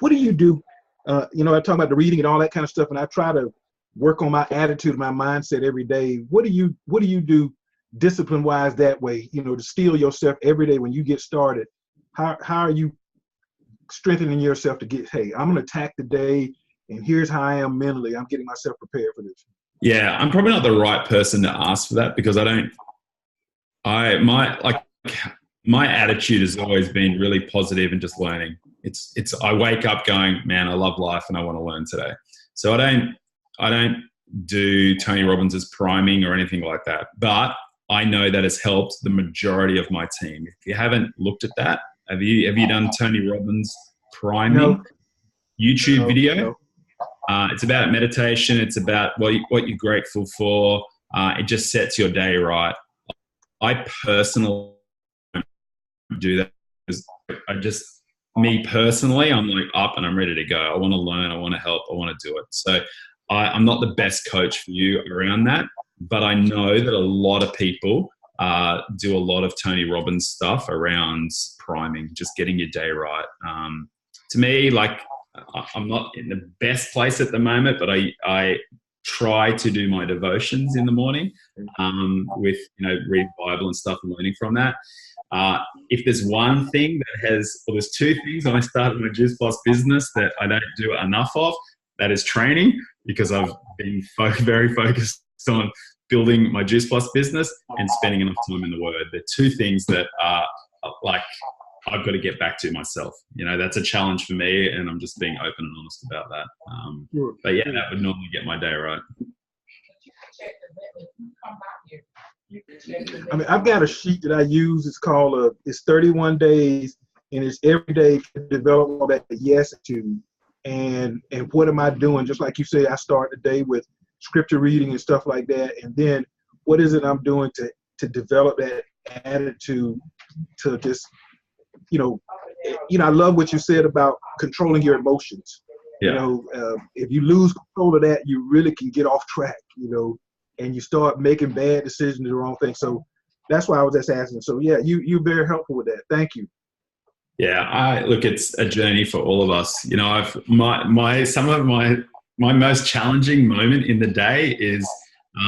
what do you do? I talk about the reading and all that kind of stuff, and I try to work on my attitude, my mindset every day. What do you do discipline-wise that way? To steel yourself every day when you get started. How are you strengthening yourself to get? Hey, I'm gonna attack the day, and here's how I am mentally. I'm getting myself prepared for this. Yeah, I'm probably not the right person to ask for that because my attitude has always been really positive and just learning. I wake up going, man, I love life and I want to learn today. So I don't do Tony Robbins' priming or anything like that, but I know that has helped the majority of my team. If you haven't looked at that, have you done Tony Robbins priming? No. YouTube video? No. It's about meditation. It's about what you're grateful for. It just sets your day right. I personally do that because me personally, I'm like up and I'm ready to go. I want to learn. I want to help. I want to do it. So I'm not the best coach for you around that, but I know that a lot of people do a lot of Tony Robbins stuff around priming, just getting your day right. To me, I'm not in the best place at the moment, but I try to do my devotions in the morning with, read Bible and stuff and learning from that. If there's one thing there's two things when I started my Juice Plus business that I don't do enough of, that is training, because I've been very focused on building my Juice Plus business and spending enough time in the Word. They're two things that are I've got to get back to myself. That's a challenge for me, and I'm just being open and honest about that. But yeah, that would normally get my day right. I've got a sheet that I use. It's called it's 31 days, and it's every day to develop all that yes to. And what am I doing? Just like you say, I start the day with scripture reading and stuff like that. And then what is it I'm doing to develop that attitude to just, I love what you said about controlling your emotions. Yeah. If you lose control of that, you really can get off track, and you start making bad decisions, the wrong thing. So that's why I was just asking. So yeah, you're very helpful with that. Thank you. Yeah, look, it's a journey for all of us. Some of my most challenging moment in the day is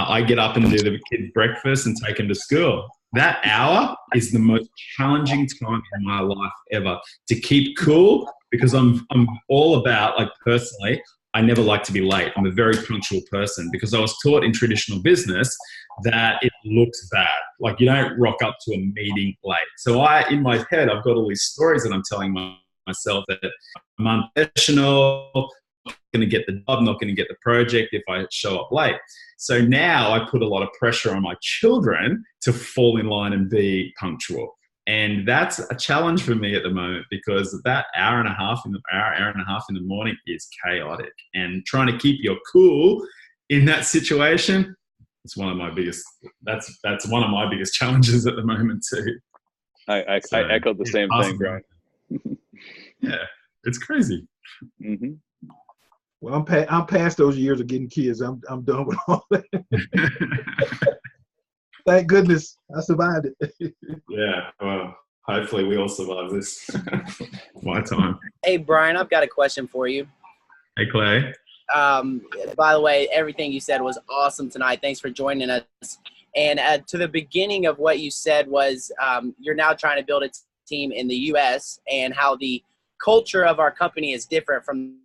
I get up and do the kids' breakfast and take them to school. That hour is the most challenging time in my life ever to keep cool, because I'm all about, personally, I never like to be late. I'm a very punctual person because I was taught in traditional business that it looks bad. You don't rock up to a meeting late. So in my head, I've got all these stories that I'm telling myself that I'm unprofessional, not going to get the job, not going to get the project if I show up late. So now I put a lot of pressure on my children to fall in line and be punctual. And that's a challenge for me at the moment, because that hour and a half in the morning is chaotic. And trying to keep your cool in that situation, it's one of my biggest. That's one of my biggest challenges at the moment too. I echoed the same thing, Bryan. Yeah, it's crazy. Mm-hmm. Well, I'm past those years of getting kids. I'm done with all that. Thank goodness I survived it. Yeah, well, hopefully we all survive this. My time. Hey, Bryan, I've got a question for you. Hey, Clay. By the way, everything you said was awesome tonight. Thanks for joining us. And to the beginning of what you said was you're now trying to build a team in the U.S. and how the culture of our company is different from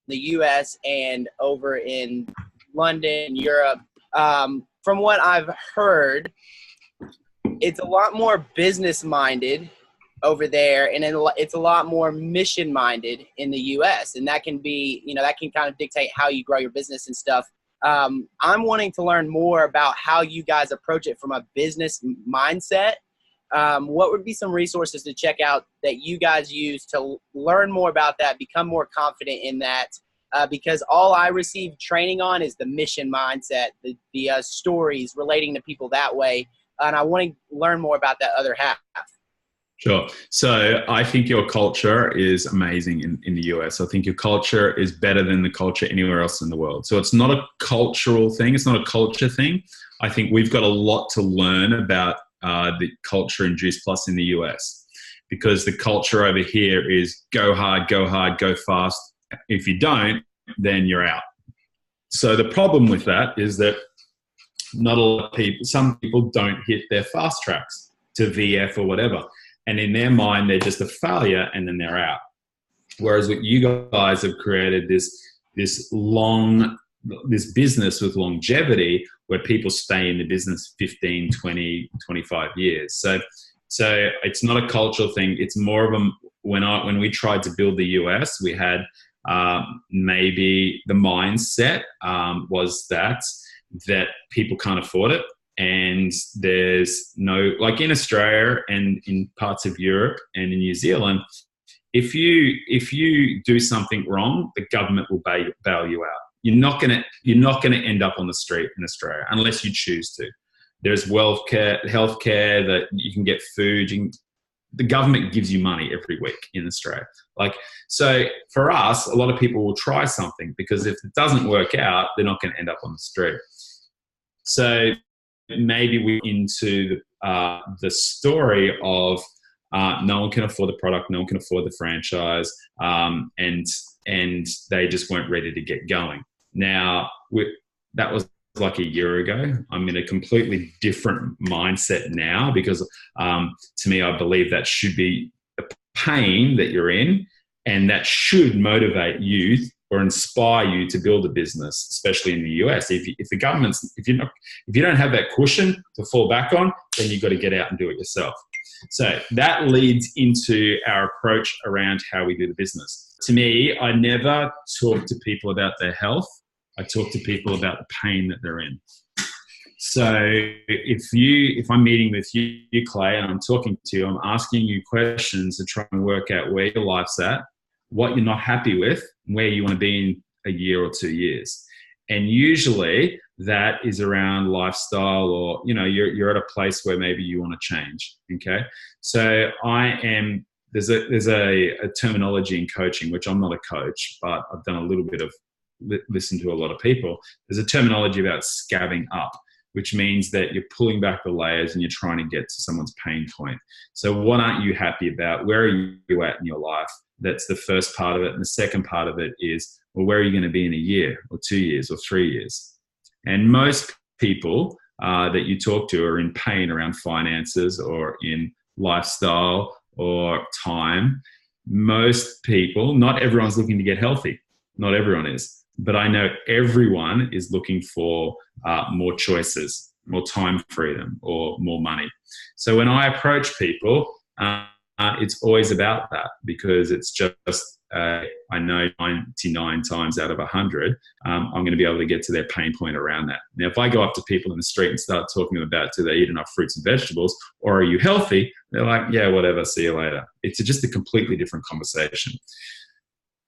the U.S. and over in London, Europe. From what I've heard, it's a lot more business-minded over there, and it's a lot more mission-minded in the U.S. And that can be, that can kind of dictate how you grow your business and stuff. I'm wanting to learn more about how you guys approach it from a business mindset. What would be some resources to check out that you guys use to learn more about that, become more confident in that? Because all I receive training on is the mission mindset, the stories relating to people that way. And I want to learn more about that other half. Sure. So I think your culture is amazing in the US. I think your culture is better than the culture anywhere else in the world. So it's not a cultural thing. It's not a culture thing. I think we've got a lot to learn about the culture in Juice Plus in the US, because the culture over here is go hard, go fast. If you don't, then you're out. So the problem with that is that not a lot of people, some people don't hit their fast tracks to VF or whatever. And in their mind, they're just a failure and then they're out. Whereas what you guys have created this business with longevity where people stay in the business 15, 20, 25 years. So it's not a cultural thing. It's more of a, when we tried to build the US, we had maybe the mindset was that people can't afford it. And there's no, like in Australia and in parts of Europe and in New Zealand, if you do something wrong, the government will bail you out. You're not gonna end up on the street in Australia unless you choose to. There's healthcare that you can get food. The government gives you money every week in Australia. Like, so for us, a lot of people will try something because if it doesn't work out, they're not going to end up on the street. So maybe we're into the story of no one can afford the product, no one can afford the franchise, and they just weren't ready to get going. Now, that was like a year ago. I'm in a completely different mindset now because to me, I believe that should be a pain that you're in, and that should motivate you or inspire you to build a business, especially in the US. If you don't have that cushion to fall back on, then you've got to get out and do it yourself. So that leads into our approach around how we do the business. To me, I never talk to people about their health. I talk to people about the pain that they're in. So if I'm meeting with you, Clay, and I'm talking to you, I'm asking you questions to try and work out where your life's at, what you're not happy with, where you want to be in a year or 2 years. And usually that is around lifestyle, or, you're at a place where maybe you want to change. Okay. So there's a terminology in coaching, which I'm not a coach, but I've done a little bit of listen to a lot of people. There's a terminology about scabbing up, which means that you're pulling back the layers and you're trying to get to someone's pain point. So what aren't you happy about? Where are you at in your life? That's the first part of it. And the second part of it is, well, where are you going to be in a year or 2 years or 3 years? And most people that you talk to are in pain around finances or in lifestyle or time. Most people, not everyone's looking to get healthy. Not everyone is. But I know everyone is looking for more choices, more time freedom, or more money. So when I approach people, it's always about that, because it's just, I know 99 times out of 100, I'm going to be able to get to their pain point around that. Now, if I go up to people in the street and start talking about, do they eat enough fruits and vegetables, or are you healthy? They're like, yeah, whatever, see you later. It's just a completely different conversation.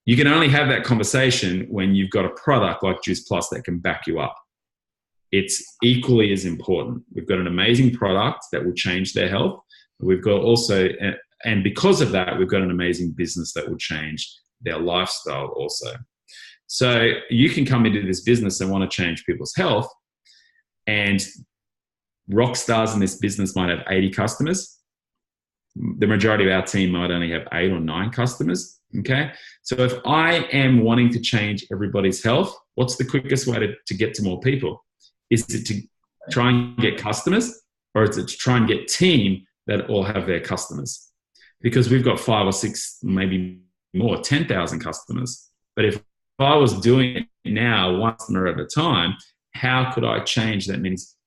You can only have that conversation when you've got a product like Juice Plus that can back you up. It's equally as important. We've got an amazing product that will change their health. We've got also, and because of that, we've got an amazing business that will change their lifestyle also. So you can come into this business and want to change people's health, and rock stars in this business might have 80 customers. The majority of our team might only have 8 or 9 customers. Okay. So if I am wanting to change everybody's health, what's the quickest way to get to more people? Is it to try and get customers, or is it to try and get team that all have their customers? Because we've got 5 or 6, maybe more, 10,000 customers. But if I was doing it now, one customer at a time, how could I change that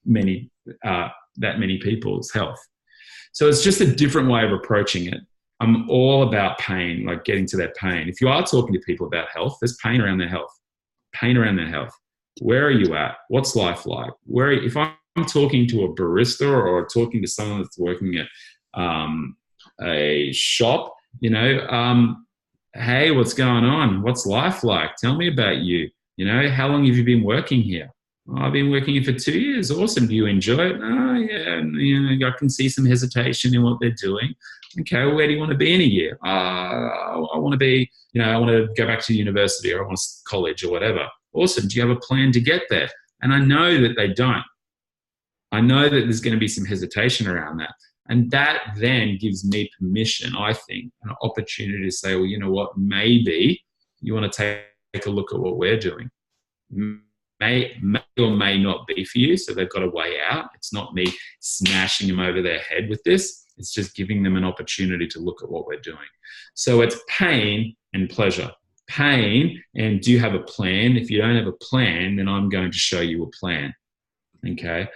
many people's health? So it's just a different way of approaching it. I'm all about pain, like getting to that pain. If you are talking to people about health, there's pain around their health. Pain around their health. Where are you at? What's life like? If I'm talking to a barista or talking to someone that's working at a shop, hey, what's going on? What's life like? Tell me about you. How long have you been working here? Oh, I've been working here for 2 years. Awesome. Do you enjoy it? Oh, yeah. I can see some hesitation in what they're doing. Okay, well, where do you want to be in a year? I want to be, I want to go back to university, or I want to college, or whatever. Awesome. Do you have a plan to get there? And I know that they don't. I know that there's going to be some hesitation around that. And that then gives me permission, I think, an opportunity to say, well, you know what, maybe you want to take a look at what we're doing. May or may not be for you, so they've got a way out. It's not me smashing them over their head with this. It's just giving them an opportunity to look at what we're doing. So it's pain and pleasure. Pain and do you have a plan? If you don't have a plan, then I'm going to show you a plan. Okay.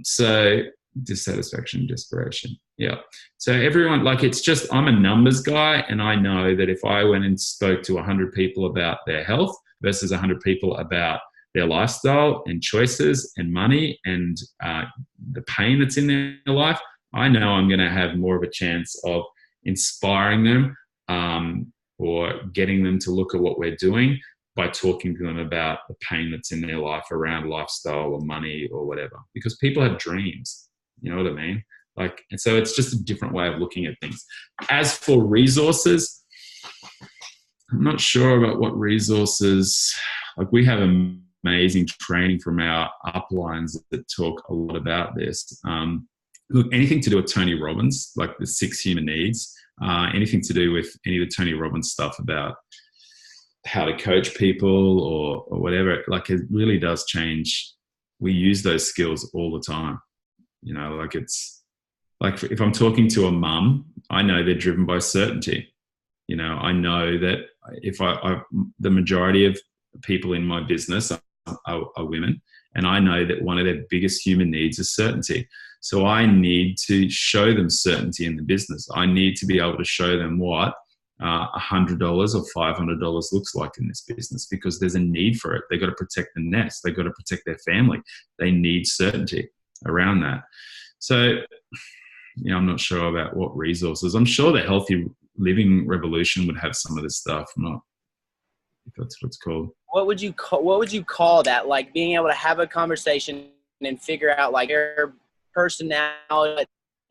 So dissatisfaction, desperation. Yeah. So everyone, like, it's just, I'm a numbers guy, and I know that if I went and spoke to 100 people about their health versus 100 people about their lifestyle and choices and money and the pain that's in their life, I know I'm going to have more of a chance of inspiring them or getting them to look at what we're doing by talking to them about the pain that's in their life around lifestyle or money or whatever. Because people have dreams, you know what I mean? Like, and so it's just a different way of looking at things. As for resources, I'm not sure about what resources, like we have amazing training from our uplines that talk a lot about this. Look, anything to do with Tony Robbins, like the 6 human needs, anything to do with any of the Tony Robbins stuff about how to coach people or whatever, like it really does change. We use those skills all the time. You know, like it's like if I'm talking to a mum, I know they're driven by certainty. You know, I know that if the majority of people in my business are women, and I know that one of their biggest human needs is certainty. So I need to show them certainty in the business. I need to be able to show them what $100 or $500 looks like in this business, because there's a need for it. They've got to protect the nest. They've got to protect their family. They need certainty around that. So, you know, I'm not sure about what resources. I'm sure the Healthy Living Revolution would have some of this stuff. I'm not, if that's what it's called. What would you call that? Like being able to have a conversation and figure out like their personality,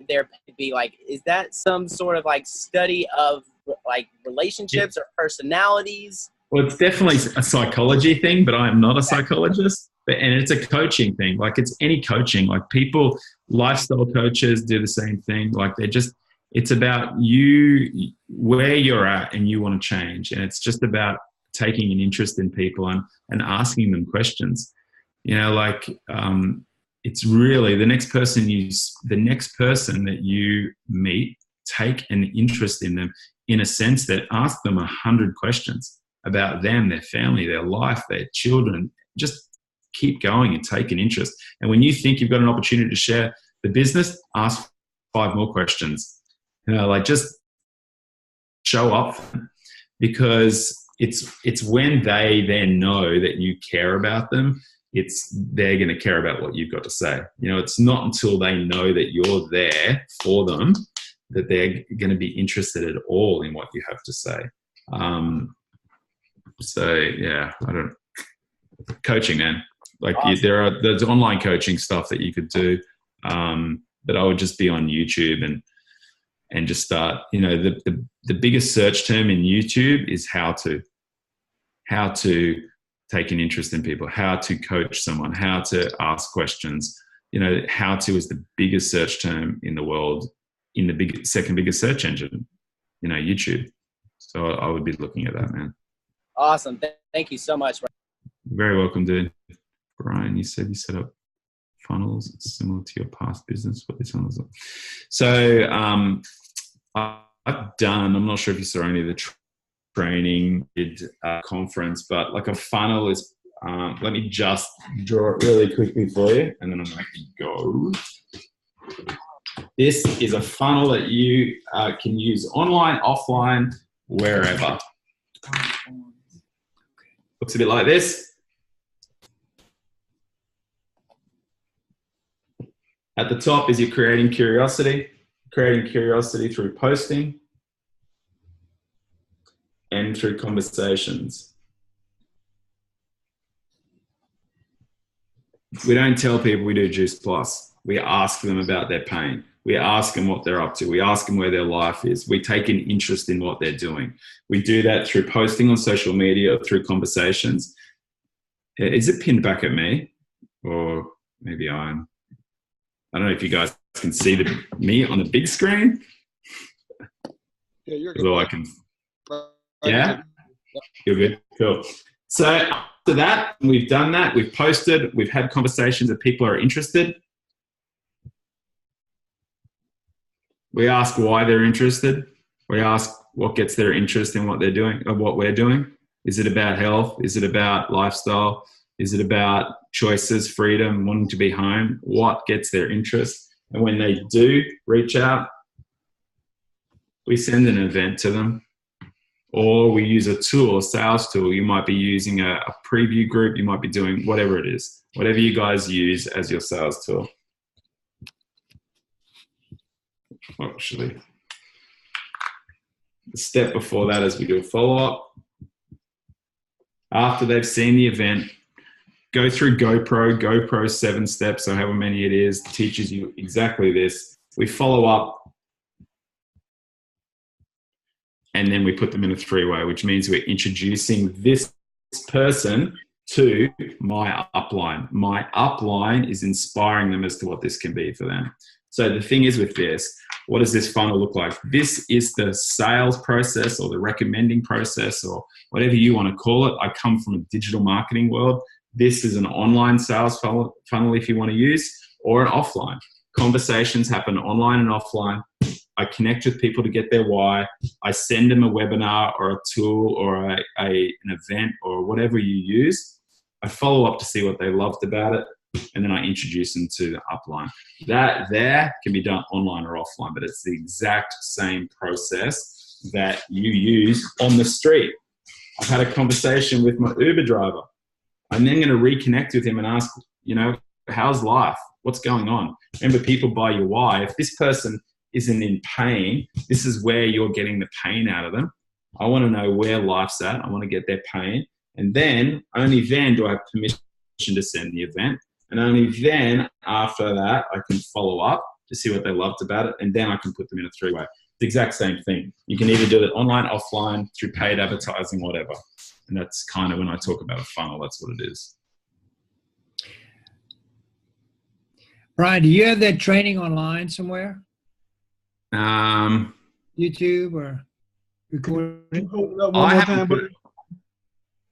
their be like, is that some sort of like study of like relationships or personalities? Well, it's definitely a psychology thing, but I'm not a psychologist. And it's a coaching thing. Like it's any coaching. Like people, lifestyle coaches do the same thing. Like it's about you, where you're at and you want to change. And it's just about taking an interest in people and asking them questions. You know, like it's really the next person that you meet, take an interest in them in a sense that ask them 100 questions about them, their family, their life, their children. Just keep going and take an interest. And when you think you've got an opportunity to share the business, ask 5 more questions. You know, like just show up, because it's when they then know that you care about them, they're going to care about what you've got to say. You know, it's not until they know that you're there for them that they're going to be interested at all in what you have to say. So yeah, coaching, man. Like awesome. There's online coaching stuff that you could do, but I would just be on YouTube and just start. You know, the biggest search term in YouTube is how to take an interest in people, how to coach someone, how to ask questions. You know, how to is the biggest search term in the world, in the second biggest search engine. You know, YouTube. So I would be looking at that, man. Awesome. Thank you so much. Very welcome, dude. Bryan, you said you set up funnels similar to your past business. What these funnels are. So I've done, I'm not sure if you saw any of the training, did a conference, but like a funnel is, let me just draw it really quickly for you, and then I'm going to go. This is a funnel that you can use online, offline, wherever. Looks a bit like this. At the top is you're creating curiosity through posting and through conversations. We don't tell people we do Juice Plus. We ask them about their pain. We ask them what they're up to. We ask them where their life is. We take an interest in what they're doing. We do that through posting on social media, through conversations. Is it pinned back at me? Or maybe I'm... I don't know if you guys can see me on the big screen. Yeah, you're good. Although I can. Yeah? You're good? Cool. So after that, we've done that. We've posted. We've had conversations that people are interested. We ask why they're interested. We ask what gets their interest in what they're doing or what we're doing. Is it about health? Is it about lifestyle? Is it about choices, freedom, wanting to be home? What gets their interest? And when they do reach out, we send an event to them, or we use a tool, a sales tool. You might be using a preview group. You might be doing whatever it is, whatever you guys use as your sales tool. Actually, the step before that is we do a follow-up. After they've seen the event, go through GoPro 7 steps, or however many it is, teaches you exactly this. We follow up, and then we put them in a three-way, which means we're introducing this person to my upline. My upline is inspiring them as to what this can be for them. So the thing is with this, what does this funnel look like? This is the sales process or the recommending process or whatever you want to call it. I come from a digital marketing world. This is an online sales funnel if you want to use, or an offline. Conversations happen online and offline. I connect with people to get their why. I send them a webinar or a tool or an event or whatever you use. I follow up to see what they loved about it, and then I introduce them to the upline. That there can be done online or offline, but it's the exact same process that you use on the street. I've had a conversation with my Uber driver. I'm then going to reconnect with him and ask, how's life? What's going on? Remember, people buy your why. If this person isn't in pain, this is where you're getting the pain out of them. I want to know where life's at. I want to get their pain. And then, only then do I have permission to send the event. And only then, after that, I can follow up to see what they loved about it. And then I can put them in a three-way. It's the exact same thing. You can either do it online, offline, through paid advertising, whatever. And that's kind of when I talk about a funnel, that's what it is. Bryan, do you have that training online somewhere? YouTube or recording? Can you hold it up one more time, buddy?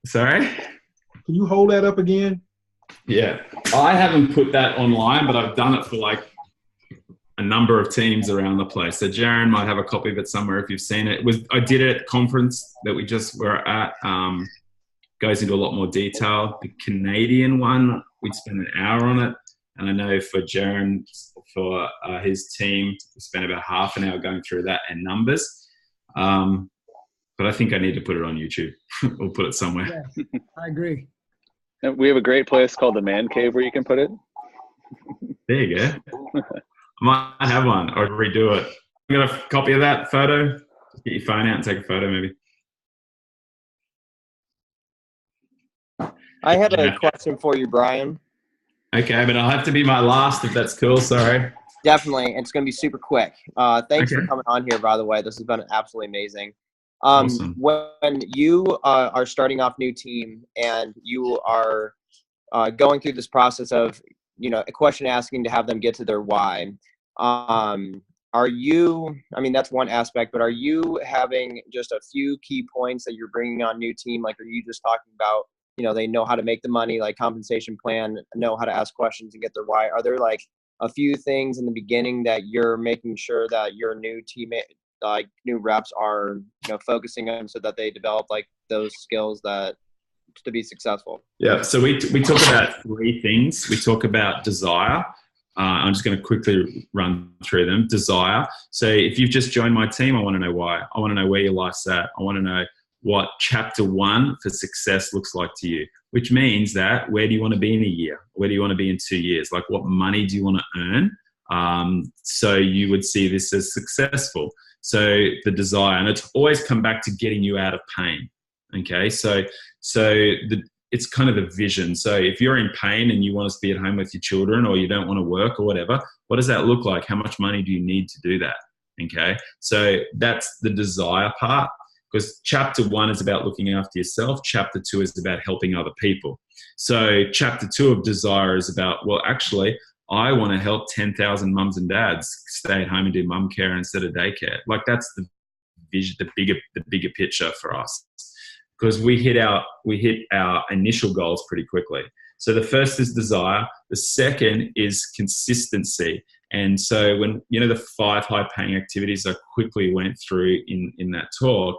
Sorry? Can you hold that up again? Yeah, I haven't put that online, but I've done it for like a number of teams around the place. So Jaron might have a copy of it somewhere if you've seen it. I did it at a conference that we just were at. Goes into a lot more detail. The Canadian one, we'd spend an hour on it. And I know for Jaron, for his team, we spent about half an hour going through that and numbers. But I think I need to put it on YouTube or put it somewhere. Yeah, I agree. We have a great place called the Man Cave where you can put it. There you go. I might have one or redo it. You got a copy of that photo? Just get your phone out and take a photo maybe. I had a question for you, Bryan. Okay, but I'll have to be my last if that's cool. Sorry. Definitely. It's going to be super quick. Thanks for coming on here, by the way. This has been absolutely amazing. Awesome. When you are starting off new team and you are going through this process of, a question asking to have them get to their why, are you, that's one aspect, but are you having just a few key points that you're bringing on new team? Like, are you just talking about, they know how to make the money, like compensation plan, know how to ask questions and get their why? Are there like a few things in the beginning that you're making sure that your new teammate, like new reps are, focusing on so that they develop like those skills that to be successful? Yeah. So we talk about three things. We talk about desire. I'm just going to quickly run through them. Desire. So if you've just joined my team, I want to know why. I want to know where your life's at. I want to know what chapter 1 for success looks like to you, which means that where do you want to be in a year? Where do you want to be in 2 years? Like, what money do you want to earn? So you would see this as successful. So the desire, and it's always come back to getting you out of pain. Okay. So it's kind of the vision. So if you're in pain and you want to be at home with your children, or you don't want to work or whatever, what does that look like? How much money do you need to do that? Okay. So that's the desire part. Because chapter 1 is about looking after yourself. Chapter 2 is about helping other people. So chapter 2 of desire is about, well, actually, I want to help 10,000 mums and dads stay at home and do mum care instead of daycare. Like that's the vision, the bigger picture for us, because we hit our initial goals pretty quickly. So the first is desire. The second is consistency. And so when, the 5 high-paying activities I quickly went through in that talk,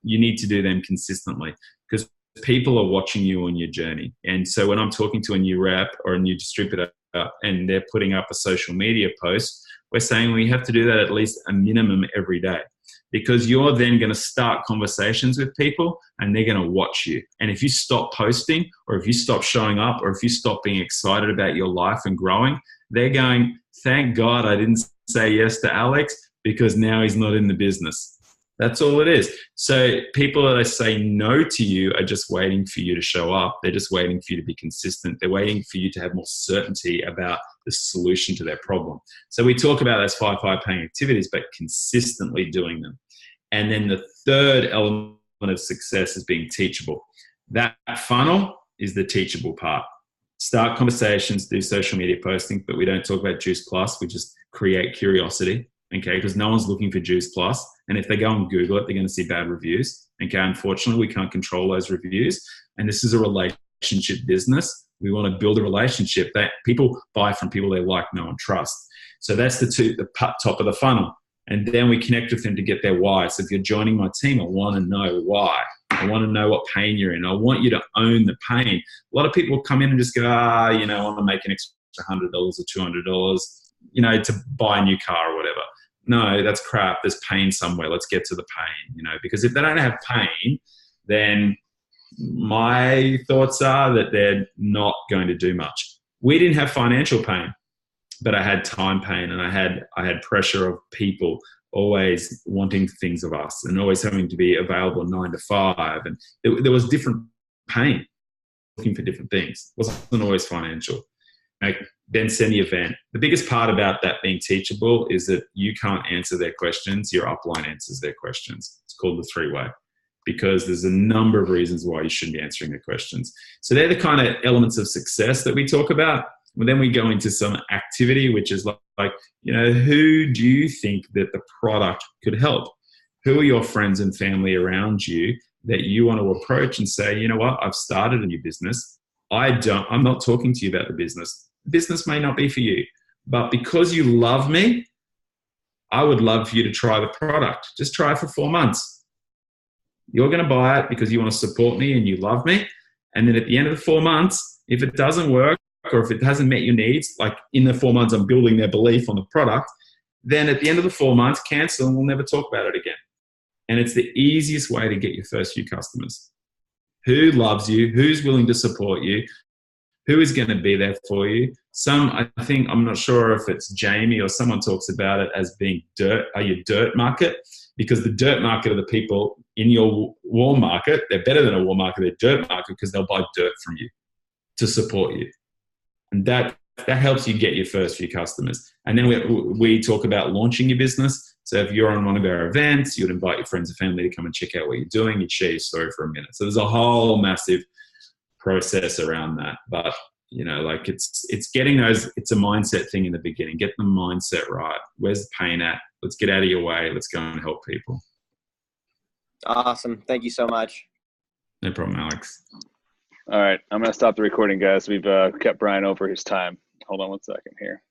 you need to do them consistently because people are watching you on your journey. And so when I'm talking to a new rep or a new distributor and they're putting up a social media post, we're saying we have to do that at least a minimum every day, because you're then going to start conversations with people and they're going to watch you. And if you stop posting, or if you stop showing up, or if you stop being excited about your life and growing, they're going, thank God I didn't say yes to Alex, because now he's not in the business. That's all it is. So people that say no to you are just waiting for you to show up. They're just waiting for you to be consistent. They're waiting for you to have more certainty about the solution to their problem. So we talk about those 5 high-paying activities, but consistently doing them. And then the third element of success is being teachable. That funnel is the teachable part. Start conversations, do social media posting, but we don't talk about Juice Plus. We just create curiosity, okay? Because no one's looking for Juice Plus. And if they go and Google it, they're going to see bad reviews. Okay, unfortunately, we can't control those reviews. And this is a relationship business. We want to build a relationship that people buy from people they like, know, and trust. So that's the top of the funnel. And then we connect with them to get their why. So if you're joining my team, I want to know why. I want to know what pain you're in. I want you to own the pain. A lot of people come in and just go, I want to make an extra $100 or $200, to buy a new car or whatever. No, that's crap. There's pain somewhere. Let's get to the pain, because if they don't have pain, then my thoughts are that they're not going to do much. We didn't have financial pain, but I had time pain, and I had pressure of people always wanting things of us and always having to be available 9 to 5. And there was different pain, looking for different things. It wasn't always financial. Then send the event. The biggest part about that being teachable is that you can't answer their questions. Your upline answers their questions. It's called the 3-way, because there's a number of reasons why you shouldn't be answering their questions. So they're the kind of elements of success that we talk about. And then we go into some activity, which is like, who do you think that the product could help? Who are your friends and family around you that you want to approach and say, you know what, I've started a new business. I'm not talking to you about the business. The business may not be for you, but because you love me, I would love for you to try the product. Just try it for 4 months. You're going to buy it because you want to support me and you love me. And then at the end of the 4 months, if it doesn't work, or if it hasn't met your needs, like in the 4 months I'm building their belief on the product, then at the end of the 4 months, cancel and we'll never talk about it again. And it's the easiest way to get your first few customers. Who loves you? Who's willing to support you? Who is going to be there for you? I'm not sure if it's Jamie or someone talks about it as being your dirt market, because the dirt market are the people in your warm market. They're better than a warm market. They're dirt market because they'll buy dirt from you to support you. And that helps you get your first few customers. And then we talk about launching your business. So if you're on one of our events, you'd invite your friends and family to come and check out what you're doing. You'd share your story for a minute. So there's a whole massive process around that. But, it's getting those, it's a mindset thing in the beginning. Get the mindset right. Where's the pain at? Let's get out of your way. Let's go and help people. Awesome. Thank you so much. No problem, Alex. All right, I'm going to stop the recording, guys. We've kept Bryan over his time. Hold on 1 second here.